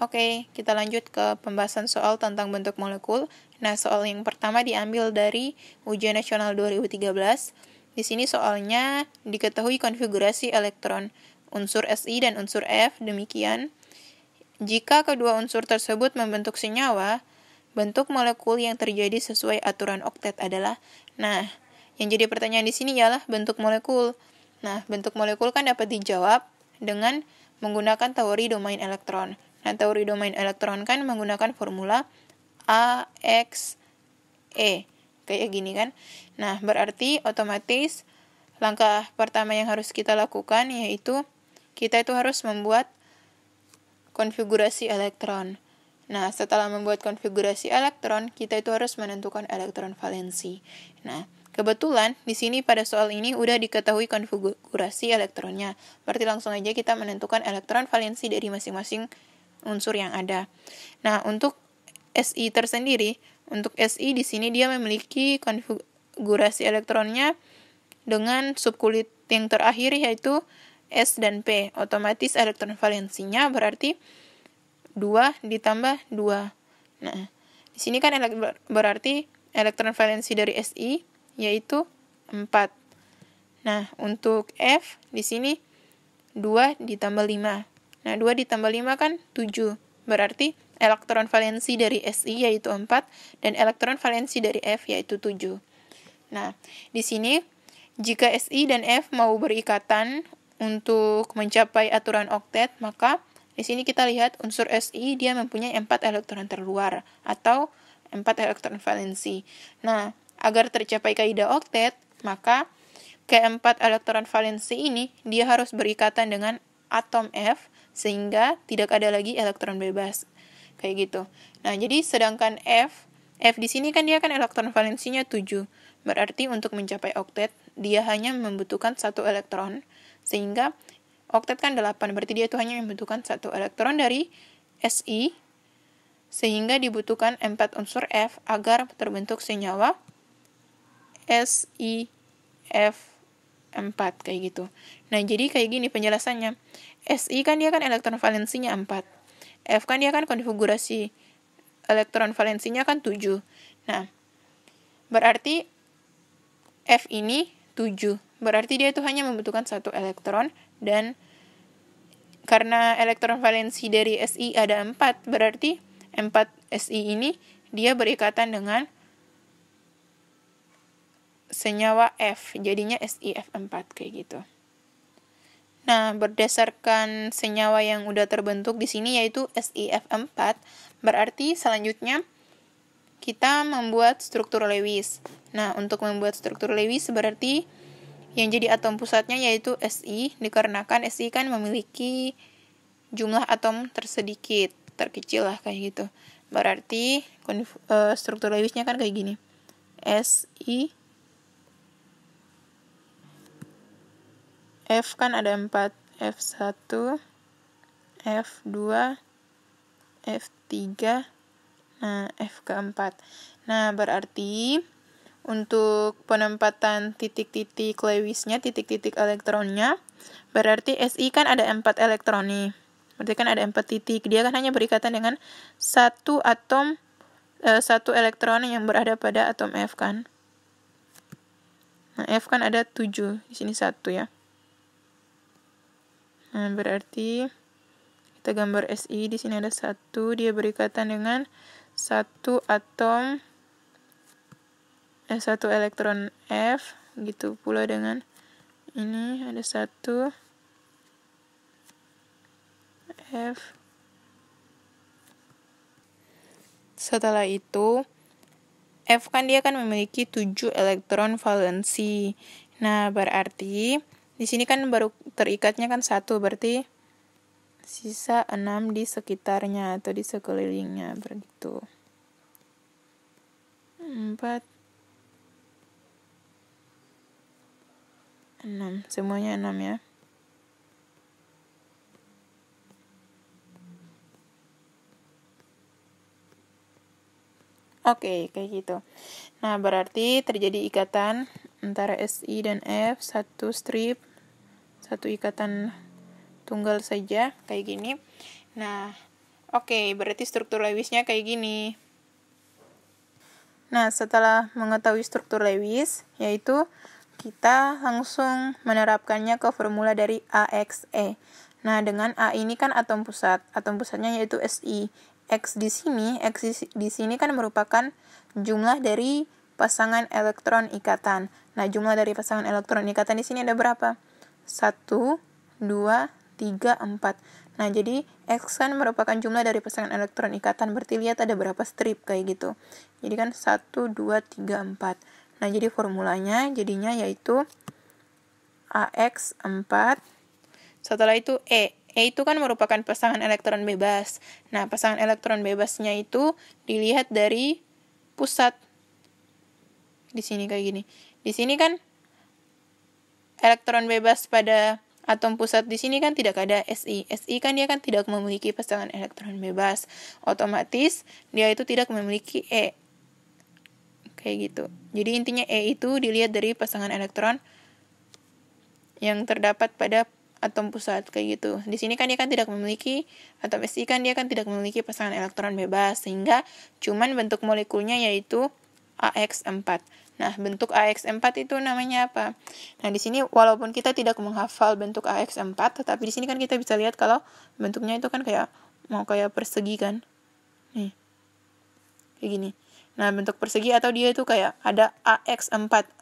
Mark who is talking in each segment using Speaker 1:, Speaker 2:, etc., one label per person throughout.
Speaker 1: Oke, kita lanjut ke pembahasan soal tentang bentuk molekul. Nah, soal yang pertama diambil dari Ujian Nasional 2013. Di sini soalnya diketahui konfigurasi elektron unsur Si dan unsur F. Demikian, jika kedua unsur tersebut membentuk senyawa, bentuk molekul yang terjadi sesuai aturan oktet adalah. Nah, yang jadi pertanyaan di sini ialah bentuk molekul. Nah, bentuk molekul kan dapat dijawab dengan menggunakan teori domain elektron. Nah, teori domain elektron kan menggunakan formula AXE. Kayak gini kan. Nah, berarti otomatis langkah pertama yang harus kita lakukan yaitu kita itu harus membuat konfigurasi elektron. Nah, setelah membuat konfigurasi elektron, kita itu harus menentukan elektron valensi. Nah, kebetulan di sini pada soal ini udah diketahui konfigurasi elektronnya. Berarti langsung aja kita menentukan elektron valensi dari masing-masing unsur yang ada. Nah, untuk Si tersendiri, untuk Si di sini dia memiliki konfigurasi elektronnya dengan subkulit yang terakhir yaitu S dan P. Otomatis elektron valensinya berarti 2 ditambah 2. Nah, di sini kan berarti elektron valensi dari Si yaitu 4. Nah, untuk F di sini 2 ditambah 5. Nah, 2 ditambah 5 kan 7. Berarti elektron valensi dari Si yaitu 4 dan elektron valensi dari F yaitu 7. Nah, di sini jika Si dan F mau berikatan untuk mencapai aturan oktet, maka di sini kita lihat unsur Si dia mempunyai 4 elektron terluar atau 4 elektron valensi. Nah, agar tercapai kaidah oktet, maka keempat elektron valensi ini dia harus berikatan dengan atom F sehingga tidak ada lagi elektron bebas. Kayak gitu. Nah, jadi sedangkan F di sini kan dia kan elektron valensinya 7. Berarti untuk mencapai oktet dia hanya membutuhkan 1 elektron sehingga oktet kan 8, berarti dia itu hanya membutuhkan 1 elektron dari Si sehingga dibutuhkan 4 unsur F agar terbentuk senyawa SiF4 kayak gitu. Nah, jadi kayak gini penjelasannya. Si kan dia kan elektron valensinya 4. F kan dia kan konfigurasi elektron valensinya kan 7. Nah, berarti F ini 7. Berarti dia itu hanya membutuhkan 1 elektron dan karena elektron valensi dari Si ada 4, berarti 4 Si ini dia berikatan dengan senyawa F, jadinya SiF4 kayak gitu. Nah, berdasarkan senyawa yang udah terbentuk di sini yaitu SiF4, berarti selanjutnya kita membuat struktur Lewis. Nah, untuk membuat struktur Lewis berarti yang jadi atom pusatnya yaitu Si, dikarenakan Si kan memiliki jumlah atom terkecil lah kayak gitu. Berarti struktur Lewisnya kan kayak gini. Si F kan ada 4, F1, F2, F3, nah F keempat. Nah, berarti untuk penempatan titik-titik Lewisnya, titik-titik elektronnya, berarti Si kan ada 4 elektron nih. Berarti kan ada 4 titik. Dia kan hanya berikatan dengan 1 atom, 1 elektron yang berada pada atom F kan. Nah, F kan ada 7, di sini 1 ya. Nah, berarti kita gambar Si, di sini ada 1, dia berikatan dengan 1 atom 1 elektron F, gitu pula dengan ini ada 1 F. Setelah itu F kan dia kan memiliki 7 elektron valensi. Nah, berarti di sini kan baru terikatnya kan 1, berarti sisa 6 di sekitarnya atau di sekelilingnya begitu. 4 6, semuanya 6 ya. Oke, kayak gitu. Nah, berarti terjadi ikatan antara Si dan F, 1 strip, 1 ikatan tunggal saja, kayak gini. Nah, Oke, berarti struktur Lewisnya kayak gini. Nah, setelah mengetahui struktur Lewis, yaitu kita langsung menerapkannya ke formula dari AXE. Nah, dengan A ini kan atom pusat. Atom pusatnya yaitu Si. X di sini kan merupakan jumlah dari pasangan elektron ikatan. Nah, jumlah dari pasangan elektron ikatan di sini ada berapa? 1, 2, 3, 4. Nah, jadi X kan merupakan jumlah dari pasangan elektron ikatan. Berarti lihat ada berapa strip kayak gitu. Jadi kan 1, 2, 3, 4. Nah, jadi formulanya jadinya yaitu AX4. Setelah itu E. E itu kan merupakan pasangan elektron bebas. Nah, pasangan elektron bebasnya itu dilihat dari pusat. Di sini kayak gini. Di sini kan elektron bebas pada atom pusat di sini kan tidak ada Si. Si kan dia kan tidak memiliki pasangan elektron bebas. Otomatis dia itu tidak memiliki E. Kayak gitu. Jadi intinya E itu dilihat dari pasangan elektron yang terdapat pada atom pusat kayak gitu. Di sini kan dia kan tidak memiliki, atom Si kan dia kan tidak memiliki pasangan elektron bebas, sehingga cuman bentuk molekulnya yaitu AX4. Nah, bentuk AX4 itu namanya apa? Nah, di sini walaupun kita tidak menghafal bentuk AX4, tetapi di sini kan kita bisa lihat kalau bentuknya itu kan kayak mau kayak persegi kan. Nih. Kayak gini. Nah, bentuk persegi atau dia itu kayak ada AX4.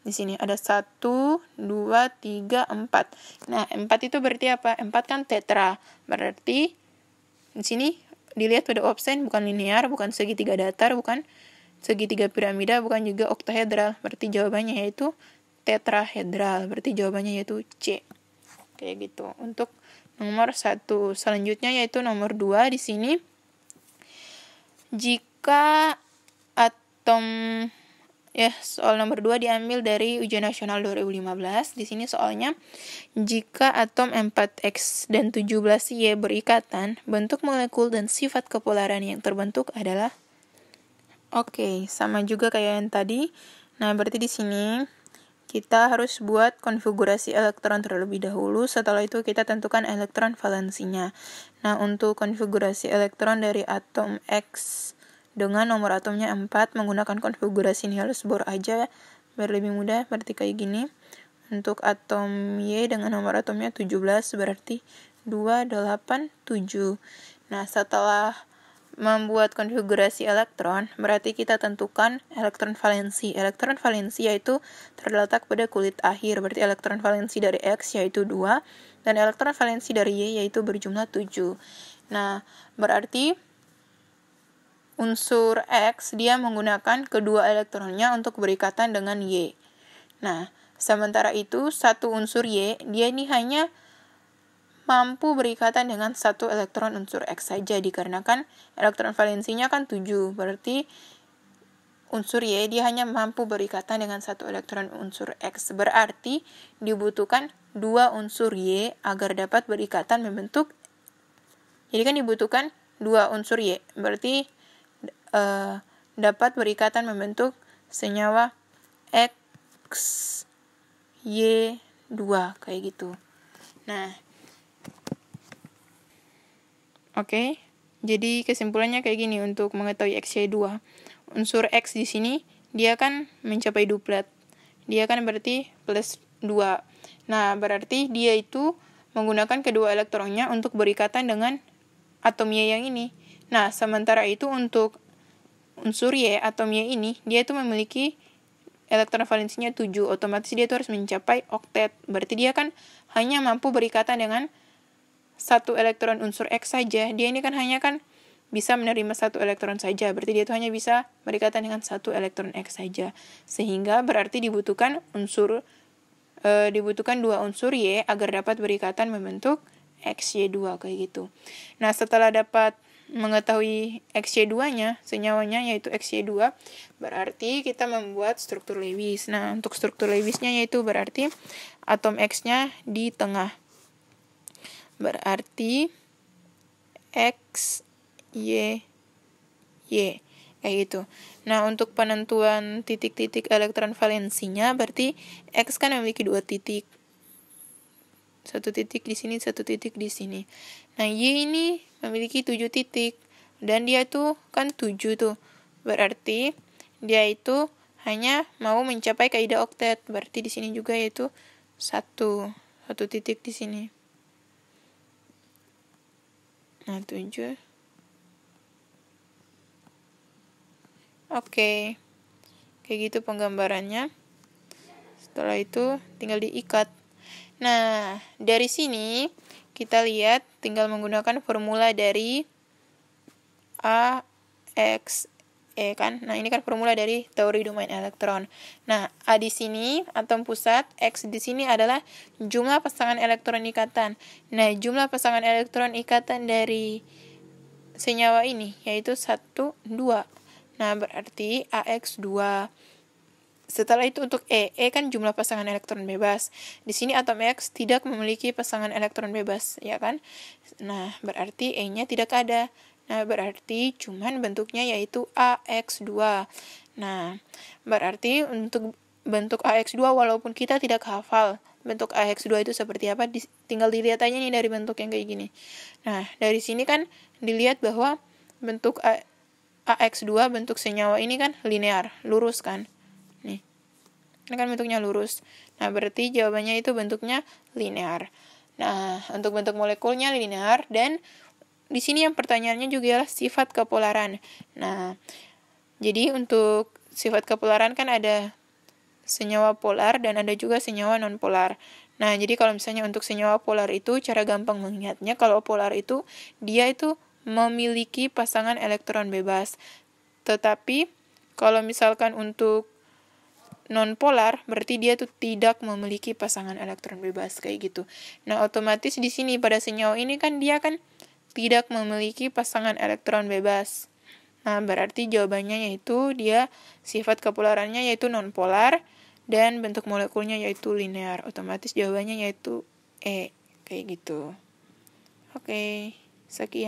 Speaker 1: Di sini ada 1, 2, 3, 4. Nah, 4 itu berarti apa? 4 kan tetra. Berarti di sini dilihat pada obsen bukan linear, bukan segitiga datar, bukan segitiga piramida, bukan juga oktahedral. Berarti jawabannya yaitu tetrahedral. Berarti jawabannya yaitu C. Kayak gitu. Untuk nomor 1. Selanjutnya yaitu nomor 2 di sini. Jika atom soal nomor 2 diambil dari ujian nasional 2015. Di sini soalnya, jika atom 4X dan 17Y berikatan, bentuk molekul dan sifat kepolaran yang terbentuk adalah sama juga kayak yang tadi. Nah, berarti di sini kita harus buat konfigurasi elektron terlebih dahulu. Setelah itu kita tentukan elektron valensinya. Nah, untuk konfigurasi elektron dari atom X dengan nomor atomnya 4 menggunakan konfigurasi Niels Bohr aja biar lebih mudah. Berarti kayak gini. Untuk atom Y dengan nomor atomnya 17 berarti 2, 8, 7. Nah, setelah membuat konfigurasi elektron, berarti kita tentukan elektron valensi. Elektron valensi yaitu terletak pada kulit akhir. Berarti elektron valensi dari X yaitu 2 dan elektron valensi dari Y yaitu berjumlah 7. Nah, berarti unsur X dia menggunakan kedua elektronnya untuk berikatan dengan Y. Nah, sementara itu satu unsur Y dia ini hanya mampu berikatan dengan satu elektron unsur X saja dikarenakan elektron valensinya kan 7. Berarti unsur Y dia hanya mampu berikatan dengan satu elektron unsur X. Berarti dibutuhkan 2 unsur Y agar dapat berikatan membentuk. Jadi kan dibutuhkan 2 unsur Y. Berarti dapat berikatan membentuk senyawa X, Y, 2 kayak gitu. Nah, jadi kesimpulannya kayak gini untuk mengetahui XY2. Unsur X di sini dia kan mencapai duplet. Dia kan berarti plus 2. Nah, berarti dia itu menggunakan kedua elektronnya untuk berikatan dengan atom Y yang ini. Nah, sementara itu untuk unsur Y, atom Y ini, dia itu memiliki elektron valensinya 7. Otomatis dia itu harus mencapai oktet. Berarti dia kan hanya mampu berikatan dengan satu elektron unsur X saja. Dia ini kan hanya kan bisa menerima satu elektron saja. Berarti dia itu hanya bisa berikatan dengan satu elektron X saja. Sehingga berarti dibutuhkan 2 unsur Y agar dapat berikatan membentuk XY2 kayak gitu. Nah, setelah dapat mengetahui XY2-nya, senyawanya yaitu XY2, berarti kita membuat struktur Lewis. Nah, untuk struktur Lewisnya yaitu berarti atom X-nya di tengah. Berarti X, Y, Y. Kayak gitu. Nah, untuk penentuan titik-titik elektron valensinya, berarti X kan memiliki 2 titik. 1 titik di sini, 1 titik di sini. Nah, Y ini memiliki 7 titik. Dan dia tuh kan 7 tuh. Berarti dia itu hanya mau mencapai kaidah oktet. Berarti di sini juga yaitu 1 titik di sini. Nah, 7. Oke. Kayak gitu penggambarannya. Setelah itu tinggal diikat. Nah, dari sini kita lihat tinggal menggunakan formula dari A, X, E kan. Nah, ini kan formula dari teori domain elektron. Nah, A di sini atom pusat, X di sini adalah jumlah pasangan elektron ikatan. Nah, jumlah pasangan elektron ikatan dari senyawa ini yaitu 1, 2. Nah, berarti AX2. Setelah itu untuk E kan jumlah pasangan elektron bebas. Di sini atom X tidak memiliki pasangan elektron bebas, ya kan? Nah, berarti E-nya tidak ada. Nah, berarti cuman bentuknya yaitu AX2. Nah, berarti untuk bentuk AX2 walaupun kita tidak hafal bentuk AX2 itu seperti apa, tinggal dilihat aja nih dari bentuk yang kayak gini. Nah, dari sini kan dilihat bahwa bentuk AX2 bentuk senyawa ini kan linear, lurus kan? Nih. Ini kan bentuknya lurus. Nah, berarti jawabannya itu bentuknya linear. Nah, untuk bentuk molekulnya linear, dan di sini yang pertanyaannya juga adalah sifat kepolaran. Nah, jadi untuk sifat kepolaran kan ada senyawa polar dan ada juga senyawa non-polar. Nah, jadi kalau misalnya untuk senyawa polar itu cara gampang mengingatnya, kalau polar itu dia itu memiliki pasangan elektron bebas. Tetapi kalau misalkan untuk non-polar berarti dia tuh tidak memiliki pasangan elektron bebas kayak gitu. Nah, otomatis di sini pada senyawa ini kan dia kan tidak memiliki pasangan elektron bebas. Nah, berarti jawabannya yaitu dia sifat kepolarannya yaitu non-polar dan bentuk molekulnya yaitu linear. Otomatis jawabannya yaitu E kayak gitu. Oke, sekian.